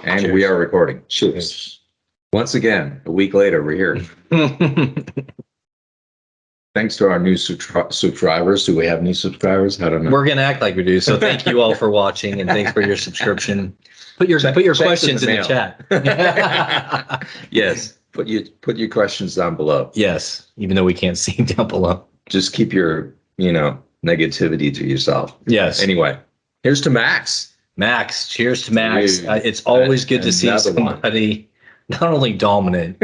And Cheers. we are recording. Cheers. Once again, a week later, we're here. Thanks to our new subscribers. Do we have new subscribers? I don't know. We're gonna act like we do. So thank you all for watching, and thanks for your subscription. Put your questions in the chat. Yes, put your questions down below. Yes, even though we can't see down below. Just keep your negativity to yourself. Yes. Anyway, here's to Max. Max, cheers to Max. It's always good to see somebody not only dominant,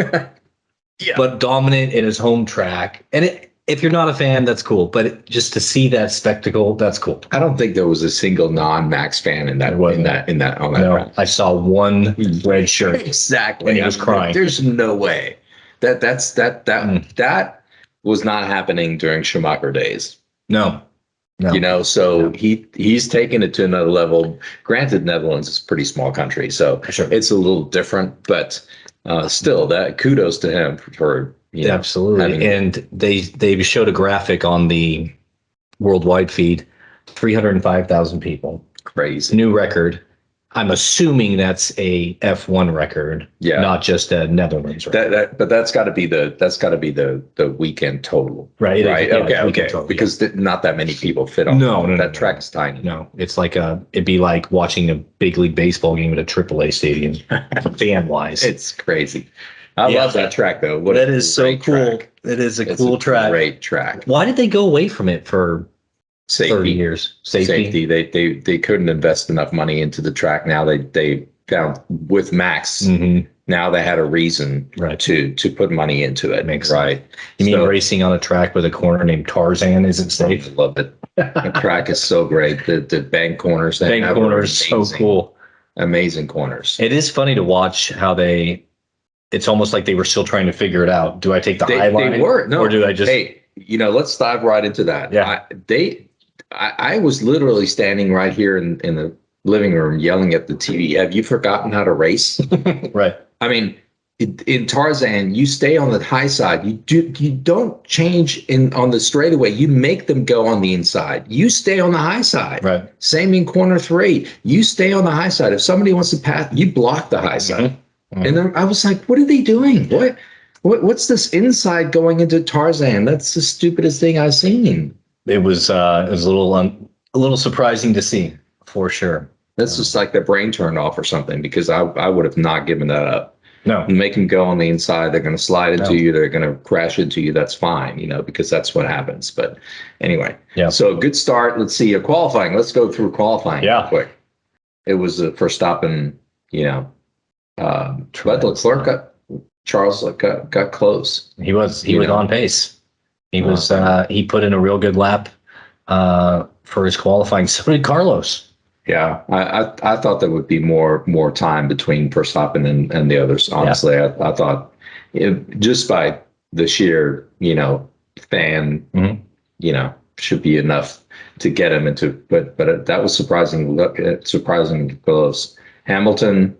but dominant in his home track. And if you're not a fan, that's cool. But just to see that spectacle, that's cool. I don't think there was a single non-Max fan on that track. I saw one red shirt. Exactly. And he was crying. There's no way that was not happening during Schumacher days. No. He's taken it to another level. Granted, Netherlands is a pretty small country, so it's a little different, but still, that kudos to him for absolutely. And they showed a graphic on the worldwide feed, 305,000 people. Crazy. New record. I'm assuming that's a F1 record, not just a Netherlands record. But that's got to be the weekend total, right? Right. Okay. Total, because not that many people fit on. No, that track is tiny. No, it's like it'd be like watching a big league baseball game at a AAA stadium, fan wise. It's crazy. I love that track though. That is so cool. Track. It is a cool track. Great track. Why did they go away from it for 30 years? Safety. They couldn't invest enough money into the track. Now they found with Max. Mm-hmm. Now they had a reason to put money into it. Makes sense. You mean racing on a track with a corner named Tarzan isn't safe? I love it. The track is so great. The bank corners. Bank corners, so cool. Amazing corners. It is funny to watch how it's almost like they were still trying to figure it out. Do I take the high line? They were. No. Or do I just... Hey, let's dive right into that. Yeah. I was literally standing right here in the living room yelling at the TV. Have you forgotten how to race? Right. I mean, in Tarzan, you stay on the high side. You don't change on the straightaway. You make them go on the inside. You stay on the high side. Right. Same in corner 3. You stay on the high side. If somebody wants to pass, you block the high side. Mm-hmm. And then I was like, what are they doing? What's this inside going into Tarzan? That's the stupidest thing I've seen. It was a little surprising to see, for sure. That's just like their brain turned off or something, because I would have not given that up. No. You make them go on the inside. They're going to slide into you. They're going to crash into you. That's fine, because that's what happens. But anyway, so good start. Let's see qualifying. Let's go through qualifying real quick. It was Verstappen, but Leclerc Charles got close. He was on pace. He put in a real good lap for his qualifying. So did Carlos. Yeah, I thought there would be more time between Verstappen and the others. Honestly, I thought just by the sheer fan, should be enough to get him into. But that was surprisingly close. Hamilton,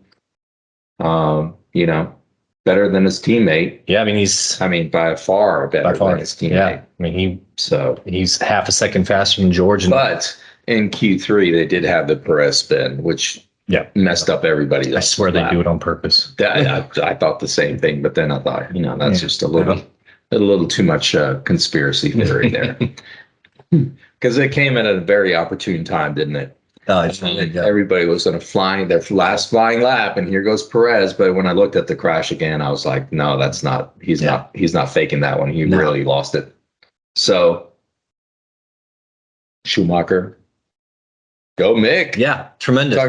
better than his teammate. Yeah, I mean, by far better than his teammate. Yeah, I mean, he's half a second faster than George. But in Q3, they did have the Perez spin, which messed up everybody. I swear they do it on purpose. I thought the same thing, but then I thought, that's just a little too much conspiracy theory there. Because it came at a very opportune time, didn't it? Everybody was on their last flying lap, and here goes Perez. But when I looked at the crash again, I was like, no, that's not. He's not faking that one. He really lost it. So Schumacher, go Mick. Yeah, tremendous.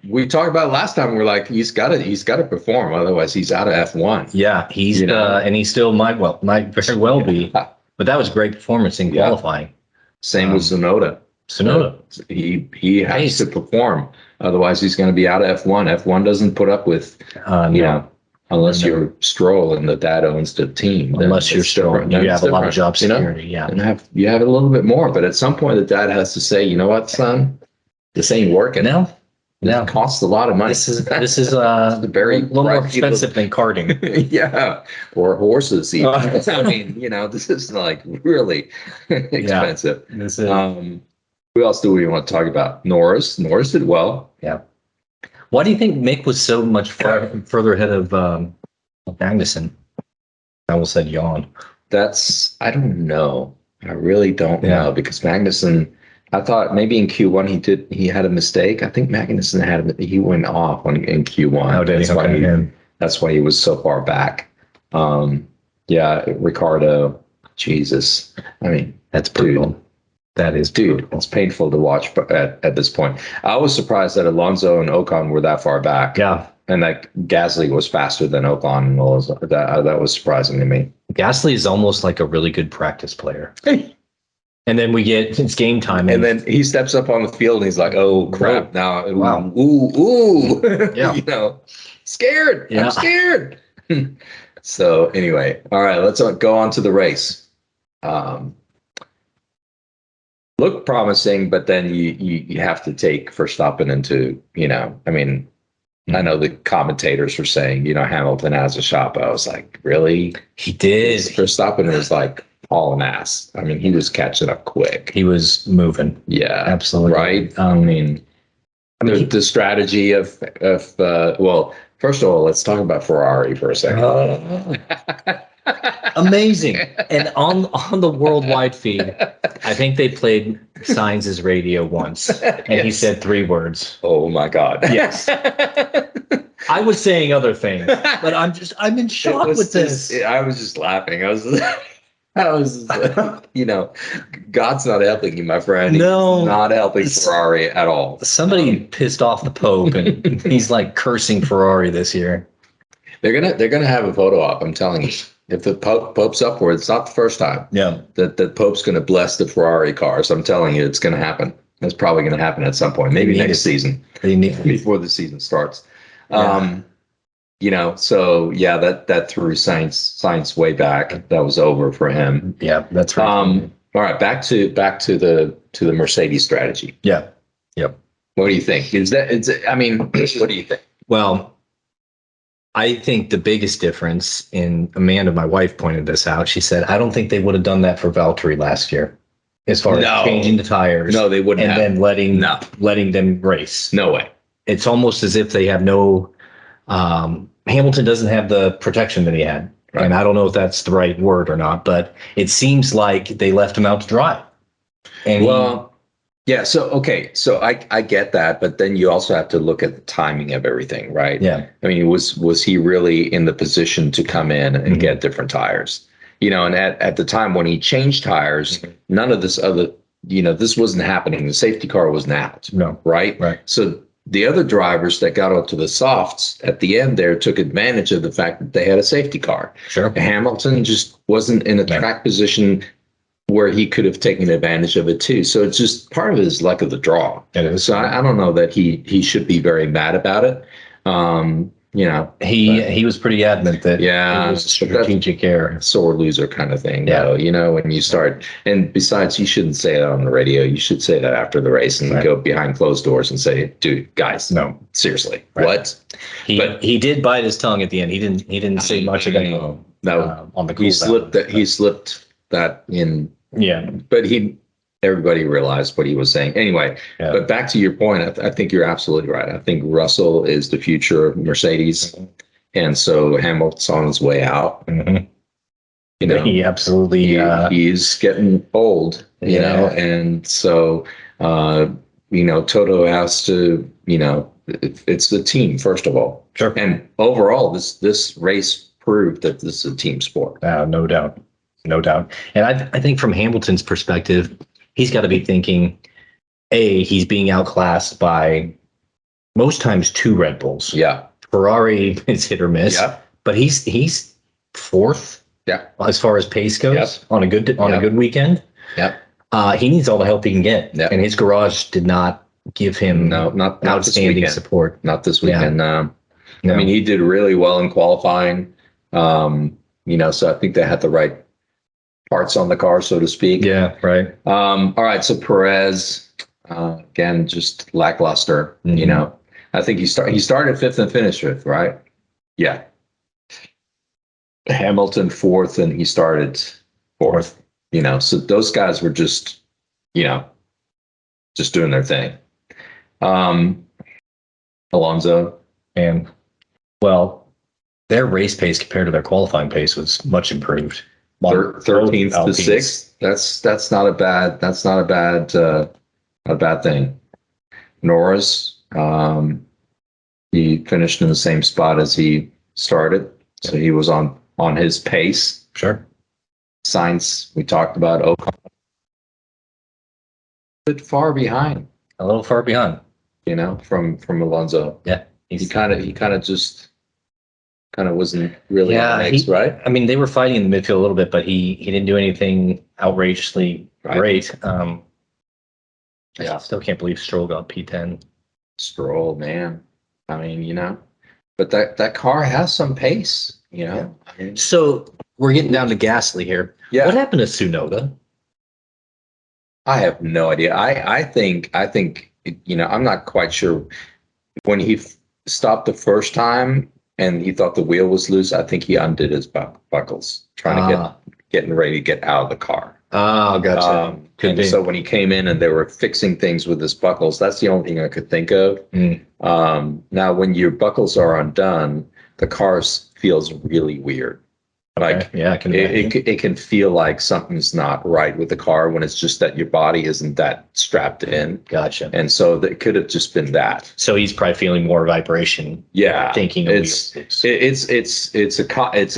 We talked about last time. We're like, he's got to perform, otherwise he's out of F1. Yeah, and he still might very well be. But that was a great performance in qualifying. Same with Tsunoda. He has to perform, otherwise he's going to be out of F1. F1 doesn't put up with unless you're Stroll and the dad owns the team. Unless you're Stroll, you have a lot of job security. And you have a little bit more. But at some point, the dad has to say, you know what, son, this ain't working. No. It costs a lot of money. This is a little more expensive than karting. Yeah, or horses. Even. I mean, this is like really expensive. Yeah, who else do we want to talk about? Norris did well. Yeah. Why do you think Mick was so much further ahead of Magnussen? I almost said yawn. I don't know. I really don't know, because Magnussen, I thought maybe in Q1 he had a mistake. I think Magnussen he went off in Q1. Oh, did he? That's why he was so far back. Yeah, Ricardo, Jesus. I mean, that's brutal. Dude, that is brutal. It's painful to watch at this point. I was surprised that Alonso and Ocon were that far back. Yeah. And that Gasly was faster than Ocon, and all that was surprising to me. Gasly is almost like a really good practice player. And then it's game time. And then he steps up on the field and he's like, oh, crap. Now, ooh. Yeah. Scared. Yeah. I'm scared. So anyway, all right, let's go on to the race. Looked promising, but then you have to take Verstappen into, I know the commentators were saying, Hamilton has a shot, but I was like, really? He did. Verstappen was like hauling ass. I mean, he was catching up quick. He was moving. Yeah, absolutely. Right. The strategy of well, first of all, let's talk about Ferrari for a second. Amazing. And on the worldwide feed, I think they played Sainz's radio once, and he said 3 words. Oh my God. Yes. I was saying other things, but I'm in shock with this. I was just laughing. I was God's not helping you, my friend. No, he's not helping Ferrari at all. Somebody pissed off the Pope, and he's like cursing Ferrari this year. They're gonna have a photo op. I'm telling you. If the Pope's up for it, it's not the first time. Yeah. That the Pope's going to bless the Ferrari cars. I'm telling you, it's going to happen. It's probably going to happen at some point. Maybe next season. Before the season starts. Yeah. So yeah, that threw Sainz way back. That was over for him. Yeah, that's right. All right, back to the Mercedes strategy. Yeah. Yep. What do you think? What do you think? Well, I think the biggest difference, and Amanda, my wife, pointed this out. She said, I don't think they would have done that for Valtteri last year, as far as changing the tires. No, they wouldn't. And then letting them race. No way. It's almost as if they have no. Hamilton doesn't have the protection that he had, right. And I don't know if that's the right word or not, but it seems like they left him out to dry. And yeah. So I get that, but then you also have to look at the timing of everything, right? Yeah. I mean, was he really in the position to come in and get different tires? And at the time when he changed tires, none of this other, this wasn't happening. The safety car wasn't out. No. Right. So the other drivers that got onto the softs at the end there took advantage of the fact that they had a safety car. Sure. Hamilton just wasn't in a track position where he could have taken advantage of it too. So it's just part of his luck of the draw. So I don't know that he should be very mad about it. He was pretty adamant that it was a strategic error. Sore loser kind of thing, though. When you start, and besides, you shouldn't say that on the radio. You should say that after the race and go behind closed doors and say, dude, guys, no, seriously, what? He did bite his tongue at the end. He didn't say much of anything. On the cool he slipped that in. Yeah, but everybody realized what he was saying anyway. But back to your point, I think you're absolutely right. I think Russell is the future of Mercedes, and so Hamilton's on his way out. He absolutely he's getting old, and so Toto has to, it's the team first of all. Sure. And overall, this race proved that this is a team sport. No doubt. And I think from Hamilton's perspective, he's got to be thinking, he's being outclassed by most times 2 Red Bulls. Yeah. Ferrari is hit or miss. Yeah. But he's 4th. Yeah. As far as pace goes on a good weekend. Yeah. He needs all the help he can get. Yeah. And his garage did not give him not outstanding support. Not this weekend. No. I mean, he did really well in qualifying. So I think they had the right parts on the car, so to speak. Yeah, right. All right, so Perez, again, just lackluster. I think he started 5th and finished 5th, right? Yeah. Hamilton 4th, and he started 4th. So those guys were just doing their thing. Alonso. And well, their race pace compared to their qualifying pace was much improved. 13th to 6th. That's not a bad thing. Norris, he finished in the same spot as he started, so he was on his pace. Sure. Sainz, we talked about. Ocon, a bit far behind. A little far behind, from Alonso. Yeah, he kind of wasn't really on the mix, right? I mean, they were fighting in the midfield a little bit, but he didn't do anything outrageously great. I still can't believe Stroll got P10. Stroll, man. I mean, but that car has some pace, Yeah. I mean, so we're getting down to Gasly here. Yeah. What happened to Tsunoda? I have no idea. I think I'm not quite sure. When he stopped the first time and he thought the wheel was loose, I think he undid his buckles, trying to getting ready to get out of the car. Oh, gotcha. So when he came in and they were fixing things with his buckles, that's the only thing I could think of. Now, when your buckles are undone, the car feels really weird. Like, yeah, it can feel like something's not right with the car when it's just that your body isn't that strapped in. Gotcha. And so it could have just been that. So he's probably feeling more vibration. Yeah, thinking it's a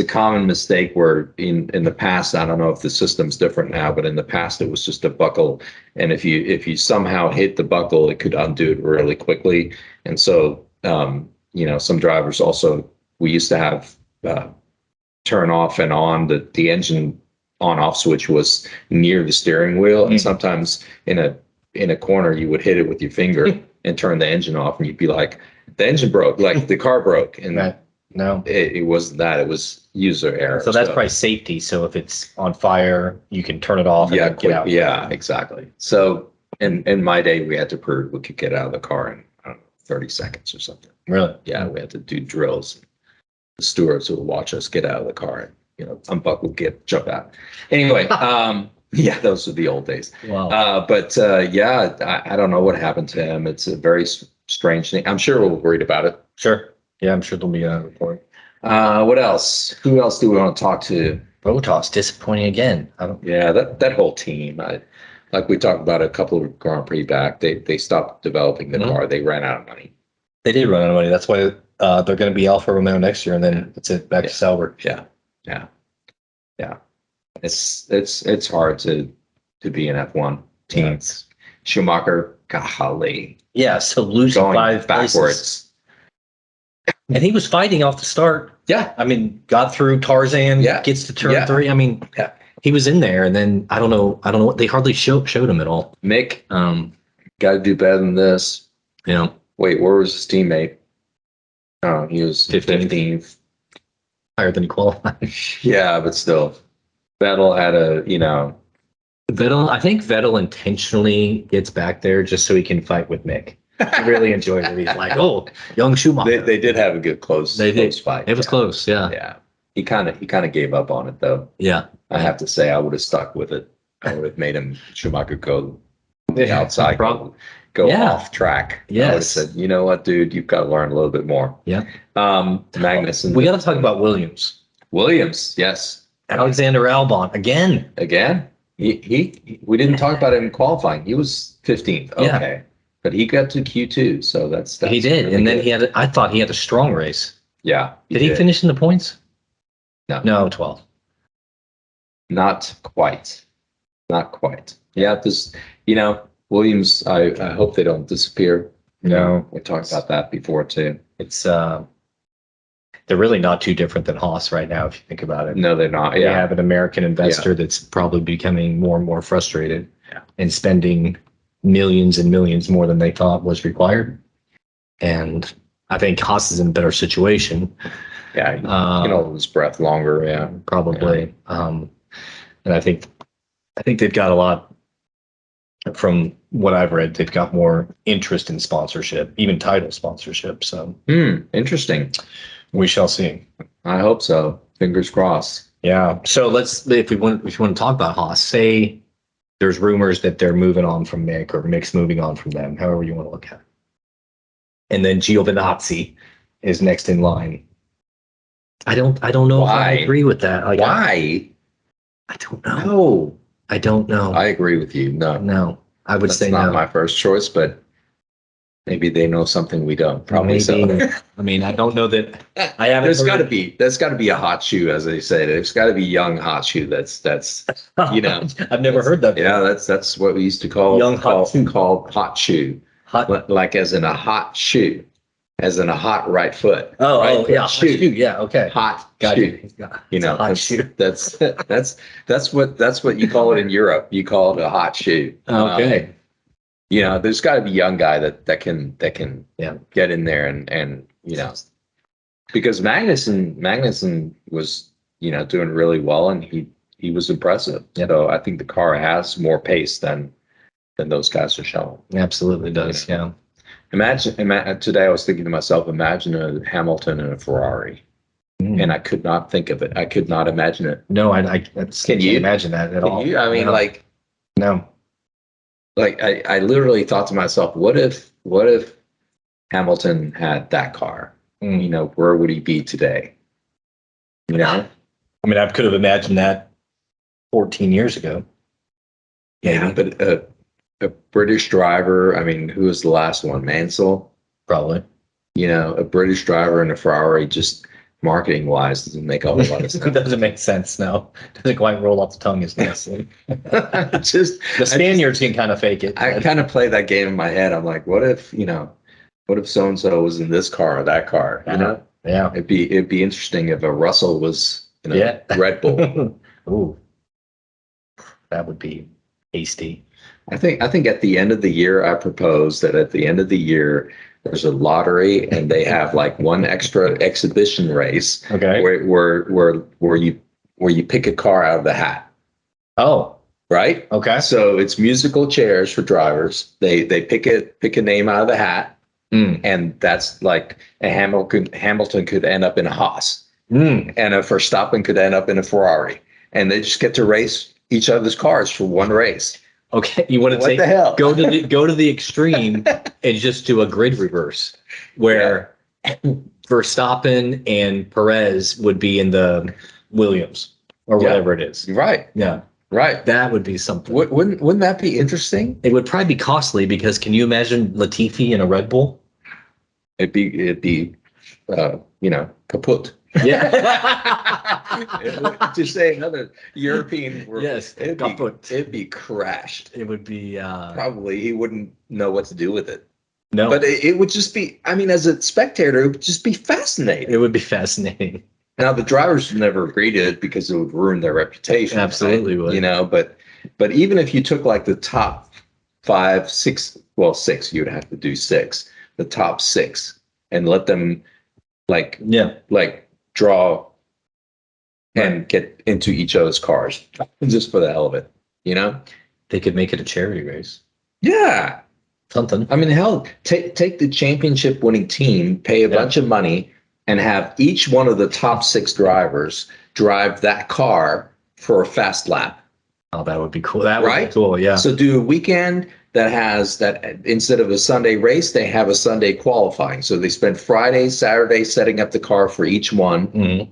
common mistake where in the past, I don't know if the system's different now, but in the past it was just a buckle, and if you somehow hit the buckle, it could undo it really quickly. And so some drivers also, we used to have turn off and on the engine on off switch was near the steering wheel, and sometimes in a corner you would hit it with your finger and turn the engine off, and you'd be like, the engine broke, like the car broke. And no, it wasn't that, it was user error. So that's probably safety. So if it's on fire, you can turn it off and then get out. Yeah, exactly. So in my day, we had to prove we could get out of the car in, I don't know, 30 seconds or something. Really? Yeah, we had to do drills. The stewards would watch us get out of the car and, unbuckle, jump out. Anyway, yeah, those were the old days. Wow. I don't know what happened to him. It's a very strange thing. I'm sure we'll read about it. Sure. Yeah, I'm sure there'll be a report. What else? Who else do we want to talk to? Bottas disappointing again. That whole team. Like we talked about a couple of Grand Prix back, they stopped developing the car. They ran out of money. They did run out of money. That's why they're going to be Alfa Romeo next year, and then that's it. Back to Sauber. Yeah. It's hard to be an F1 team. Yeah. Schumacher, golly. Yeah, so losing going 5 backwards. Places. And he was fighting off the start. Yeah. I mean, got through Tarzan, gets to turn 3. I mean, he was in there, and then I don't know what they hardly showed him at all. Mick, got to do better than this. Wait, where was his teammate? Oh, he was 15th. Higher than he qualified. Yeah, but still. Vettel had I think Vettel intentionally gets back there just so he can fight with Mick. He really enjoyed it. He's like, oh, young Schumacher. They did have a good close fight. It was close, yeah. Yeah. He kind of gave up on it, though. Yeah. I have to say, I would have stuck with it. I would have made him Schumacher go outside, go off track. Yes. I would have said, you know what, dude, you've got to learn a little bit more. Yeah. Magnussen. We got to talk about Williams. Williams, yes. Alexander Albon again. We didn't talk about him in qualifying. He was 15th. Okay. Yeah. But he got to Q2, so that's he did. really and then good. I thought he had a strong race. Yeah. Did he finish in the points? No, 12. Not quite. Yeah, Williams, I hope they don't disappear. No. We talked about that before too. It's they're really not too different than Haas right now, if you think about it. No, they're not. They have an American investor that's probably becoming more and more frustrated and spending millions and millions more than they thought was required. And I think Haas is in a better situation. Yeah, he can hold his breath longer. Yeah, probably. And I think they've got a lot. From what I've read, they've got more interest in sponsorship, even title sponsorship. So interesting. We shall see. I hope so. Fingers crossed. Yeah. So if you want to talk about Haas, say there's rumors that they're moving on from Mick or Mick's moving on from them, however you want to look at it. and then Giovinazzi is next in line. I don't know if I agree with that. Like, why? I don't know. No, I don't know. I agree with you. No, I would say not no. my first choice, but maybe they know something we don't. Probably maybe. So. I mean, I don't know that. I haven't. There's got to be a hot shoe, as they say. There's got to be young hot shoe. That's I've never heard that. Yeah, that's what we used to call young hot shoe. Called hot shoe. Like as in a hot shoe, as in a hot right foot. Oh, yeah, shoe. Hot shoe. Yeah, okay. Hot shoe. Hot shoe. That's what you call it in Europe. You call it a hot shoe. Okay. There's got to be a young guy that can get in there and because Magnussen was doing really well, and he was impressive. Yep. So I think the car has more pace than those guys are showing. Absolutely does. Yeah. Imagine today I was thinking to myself, imagine a Hamilton and a Ferrari. And I could not think of it. I could not imagine it. No, I can't imagine that at all. I mean, no. Like I literally thought to myself, what if Hamilton had that car? Where would he be today? I mean, I could have imagined that 14 years ago. Yeah, but a British driver. I mean, who was the last one? Mansell? Probably. A British driver in a Ferrari, just marketing wise, doesn't make a whole lot of sense. It doesn't make sense. No, doesn't quite roll off the tongue as nicely. The Spaniards can kind of fake it. I kind of play that game in my head. I'm like, what if so and so was in this car or that car? Yeah, it'd be interesting if a Russell was Red Bull. Ooh, that would be tasty. I think at the end of the year, I propose that at the end of the year, there's a lottery and they have like one extra exhibition race. Okay. Where you pick a car out of the hat. Oh. Right? Okay. So it's musical chairs for drivers. They pick a name out of the hat. And that's like a Hamilton could end up in a Haas. And a Verstappen could end up in a Ferrari. And they just get to race each other's cars for one race. Okay, you want to take go to the extreme and just do a grid reverse where Verstappen and Perez would be in the Williams or whatever it is. Right. Yeah. Right. That would be something. Wouldn't that be interesting? It would probably be costly because can you imagine Latifi in a Red Bull? It'd be kaput. Yeah. To say another European word. Yes. It'd be crashed. It would be probably he wouldn't know what to do with it. No. But it would just be, I mean, as a spectator, it would just be fascinating. It would be fascinating. Now the drivers would never agree to it because it would ruin their reputation. Absolutely right? would. But even if you took like the top 6, you would have to do 6, the top 6, and let them draw and get into each other's cars just for the hell of it. They could make it a charity race. Yeah. Something. I mean, hell, take the championship winning team, pay a bunch of money, and have each one of the top 6 drivers drive that car for a fast lap. Oh, that would be cool. That would be cool, yeah. So do a weekend that has that instead of a Sunday race, they have a Sunday qualifying. So they spend Friday, Saturday setting up the car for each one. Mm-hmm.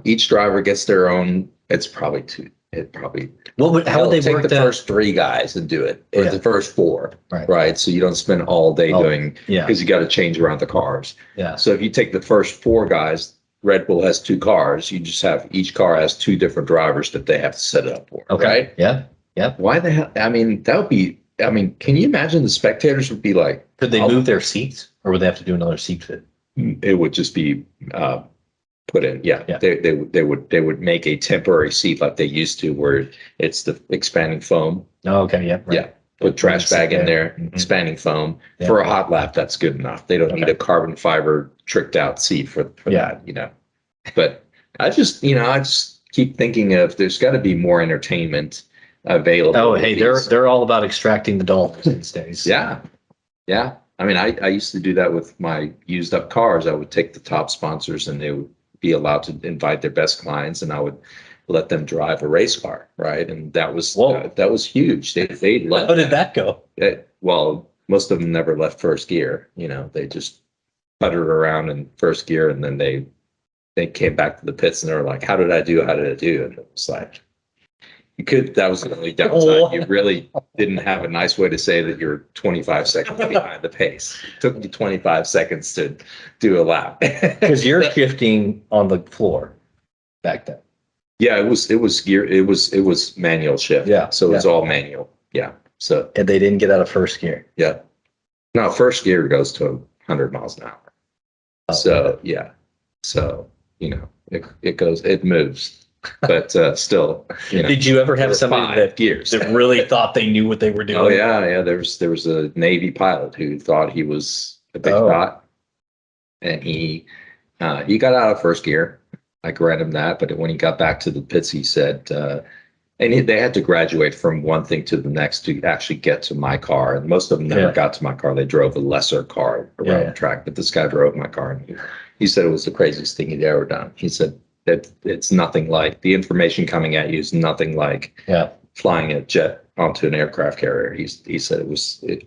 Each driver gets their own. It's probably two. How would they take work the first 3 guys and do it, or the first 4, right? So you don't spend all day doing because you got to change around the cars. Yeah. So if you take the first 4 guys, Red Bull has 2 cars. You just have each car has 2 different drivers that they have to set it up for. Okay. Right? Yeah. Yeah. Why the hell? I mean, that would be. I mean, can you imagine the spectators would be like? Could they move their seats, or would they have to do another seat fit? It would just be put in. Yeah. They would make a temporary seat like they used to, where it's the expanding foam. Oh, okay. Yeah. Right. Yeah. Put trash bag in there, expanding foam for a hot lap. That's good enough. They don't need a carbon fiber tricked out seat for that. But I just keep thinking of there's got to be more entertainment available. Oh, hey, they're all about extracting the dollars these days. Yeah. I mean, I used to do that with my used up cars. I would take the top sponsors, and they would be allowed to invite their best clients, and I would let them drive a race car, right? And that was huge. They How did that go? Well, most of them never left first gear. They just puttered around in first gear, and then they came back to the pits and they were like, "How did I do? How did I do?" And it was like, that was the only downside. You really didn't have a nice way to say that you're 25 seconds behind the pace. It took you 25 seconds to do a lap. Because you're shifting on the floor back then. Yeah, it was gear. It was manual shift. Yeah. So it's all manual. Yeah. So. And they didn't get out of first gear. Yeah. No, first gear goes to 100 miles an hour. Oh, so yeah. So it moves. But still, Did you ever have somebody that really thought they knew what they were doing? Oh yeah. There was a Navy pilot who thought he was a big shot, and he got out of first gear. I grant him that, but when he got back to the pits, he said, they had to graduate from one thing to the next to actually get to my car, and most of them never got to my car. They drove a lesser car around the track, but this guy drove my car, and he said it was the craziest thing he'd ever done. He said that it's nothing like the information coming at you is nothing like flying a jet onto an aircraft carrier. He said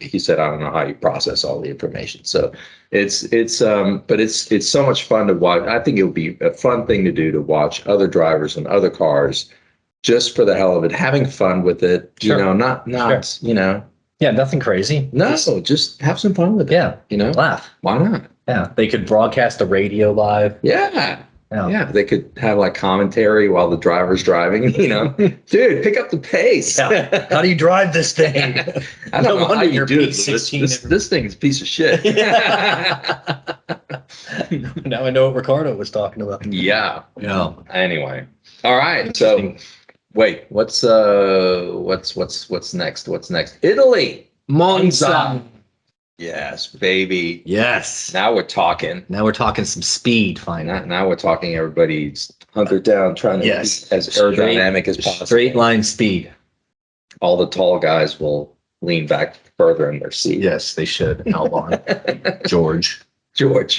he said, I don't know how you process all the information. So it's so much fun to watch. I think it would be a fun thing to do, to watch other drivers and other cars just for the hell of it, having fun with it, not nothing crazy. No, just have some fun with it. Yeah. Laugh. Why not? Yeah. They could broadcast the radio live. Yeah. Yeah, they could have like commentary while the driver's driving, dude, pick up the pace. Yeah. How do you drive this thing? I don't know how you do it. This thing is a piece of shit. Now I know what Ricardo was talking about. Yeah. Yeah. Anyway. All right. So wait, what's next? What's next? Italy. Monza. Yes, baby. Yes. Now we're talking. Now we're talking some speed, finally. Now we're talking everybody's hunkered down, trying to be as aerodynamic as possible. Straight line speed. All the tall guys will lean back further in their seat. Yes, they should. Albon. George,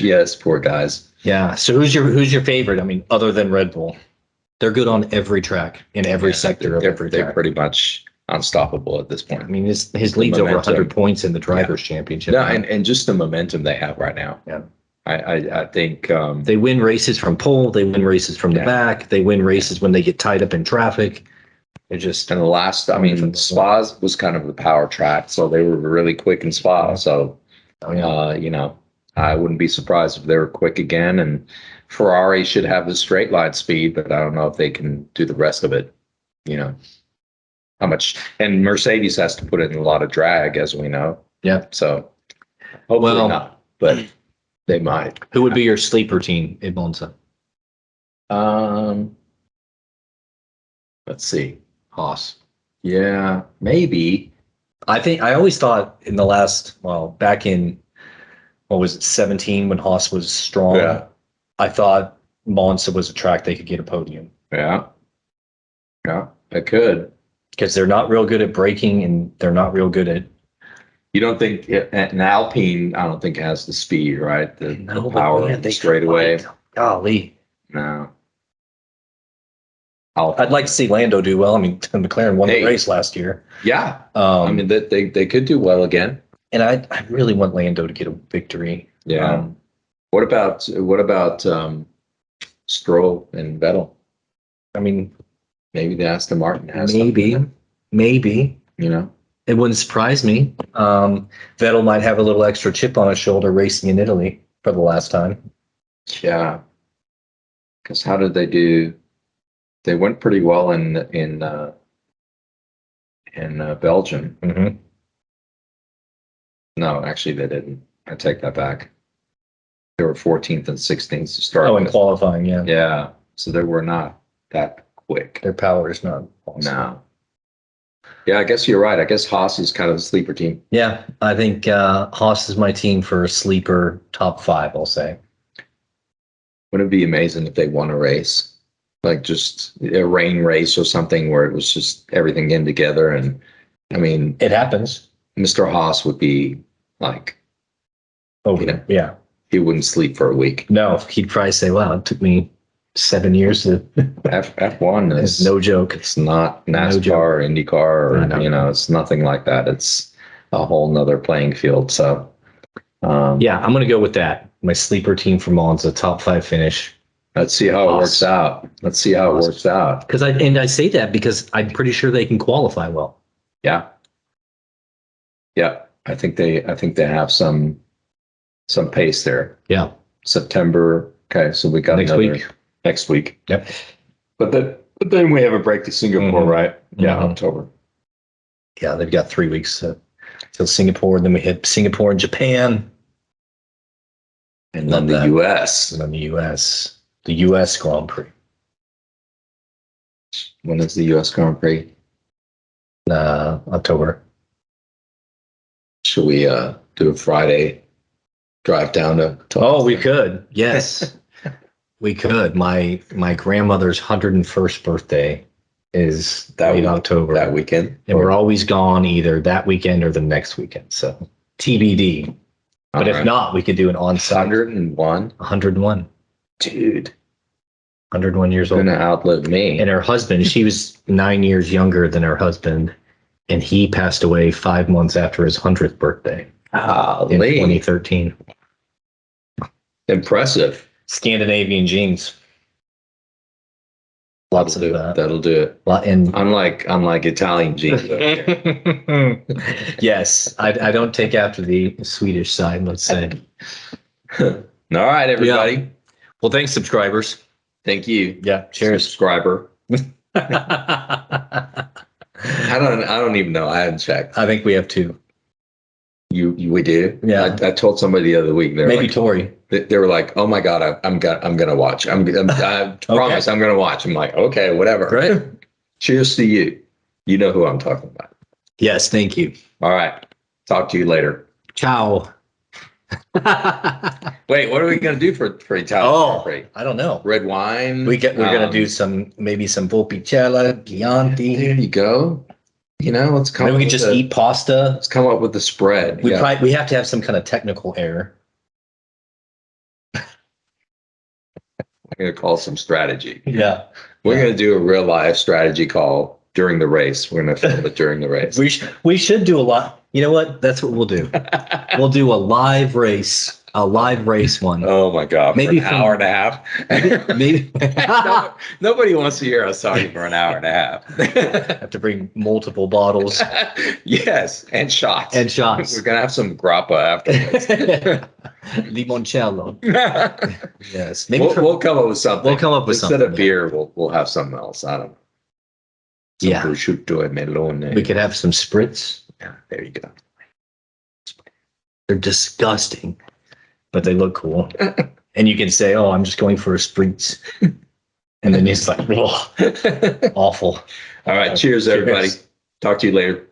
yes, poor guys. Yeah. So who's your favorite? I mean, other than Red Bull, they're good on every track, in every sector of every track. They're pretty much unstoppable at this point. I mean, his lead's over 100 points in the Drivers' Championship. No, and just the momentum they have right now. Yeah. I think they win races from pole. They win races from the back. They win races when they get tied up in traffic. It just, and the last, Spa was kind of the power track, so they were really quick in Spa. So, I wouldn't be surprised if they were quick again. And Ferrari should have the straight line speed, but I don't know if they can do the rest of it. How much, and Mercedes has to put in a lot of drag, as we know. Yeah. So hopefully not, but they might. Who would be your sleeper team in Monza? Let's see. Haas. Yeah, maybe. I always thought in the last, back in, what was it, 17, when Haas was strong. Yeah. I thought Monza was a track they could get a podium. Yeah. Yeah, it could. Because they're not real good at braking, and they're not real good at. You don't think an Alpine? I don't think has the speed, right? The power straight away. Golly, no. I'd like to see Lando do well. I mean, McLaren won the race last year. Yeah, they could do well again. And I really want Lando to get a victory. Yeah. What about Stroll and Vettel? I mean. Maybe the Aston Martin has. Maybe. It wouldn't surprise me. Vettel might have a little extra chip on his shoulder racing in Italy for the last time. Yeah. Because how did they do? They went pretty well in Belgium. Mm-hmm. No, actually they didn't. I take that back. They were 14th and 16th to start. Oh, in qualifying, yeah. Yeah. So they were not that quick. Their power is not awesome. No. Yeah, I guess you're right. I guess Haas is kind of a sleeper team. Yeah, I think Haas is my team for a sleeper top 5, I'll say. Wouldn't it be amazing if they won a race? Like just a rain race or something where it was just everything in together. And I mean, it happens. Mr. Haas would be like, yeah. He wouldn't sleep for a week. No, he'd probably say, wow, it took me 7 years to. F1 is no joke. It's not NASCAR or IndyCar or, it's nothing like that. It's a whole nother playing field. So, yeah, I'm going to go with that. My sleeper team for Monza, top 5 finish. let's see how it works out. Let's see how it works out. Because I say that because I'm pretty sure they can qualify well. Yeah. Yeah. I think they have some pace there. Yeah. September. Okay. So we got next week. Yep. But then we have a break to Singapore, right? Yeah. October. Yeah. They've got 3 weeks till Singapore. Then we hit Singapore and Japan. And then the US. And then the US. The US Grand Prix. When is the US Grand Prix? October. Should we do a Friday drive down to Oh, we could. Yes. We could. My grandmother's 101st birthday is in October. That weekend. And we're always gone either that weekend or the next weekend. So TBD. But if not, we could do an on-site. 101? 101. Dude. 101 years old. Gonna outlive me. And her husband, she was 9 years younger than her husband. And he passed away 5 months after his 100th birthday. In 2013. Impressive. Scandinavian genes. Lots of that. That'll do it. And unlike Italian genes. Yes, I don't take after the Swedish side, let's say. All right, everybody. Yeah. Well, thanks, subscribers. Thank you. Yeah, cheers. Subscriber. I don't even know. I haven't checked. I think we have 2. We do? Yeah. I told somebody the other week. Maybe like, Tori. They were like, "Oh my God, I'm gonna watch. I promise I'm gonna watch." I'm like, "Okay, whatever." Right. Cheers to you. You know who I'm talking about. Yes, thank you. All right. Talk to you later. Ciao. Wait, what are we gonna do for Italian? I don't know. Red wine. We're gonna do some Volpicella, Chianti. There you go. Let's come. Maybe we can just eat pasta. Let's come up with the spread. We have to have some kind of technical error. I'm going to call some strategy. Yeah. We're going to do a real live strategy call during the race. We're going to film it during the race. We should do a lot. You know what? That's what we'll do. We'll do a live race one. Oh my God. Maybe for an hour and a half. Maybe. Nobody wants to hear us talking for an hour and a half. Have to bring multiple bottles. Yes. And shots. We're going to have some grappa afterwards. Limoncello. Yes. Maybe we'll come up with something. Instead of beer, we'll have something else. I don't know. Prosciutto e melone. We could have some spritz. Yeah, there you go. They're disgusting, but they look cool. And you can say, "Oh, I'm just going for a spritz," and then it's like, "Awful." All right, cheers, everybody. Talk to you later.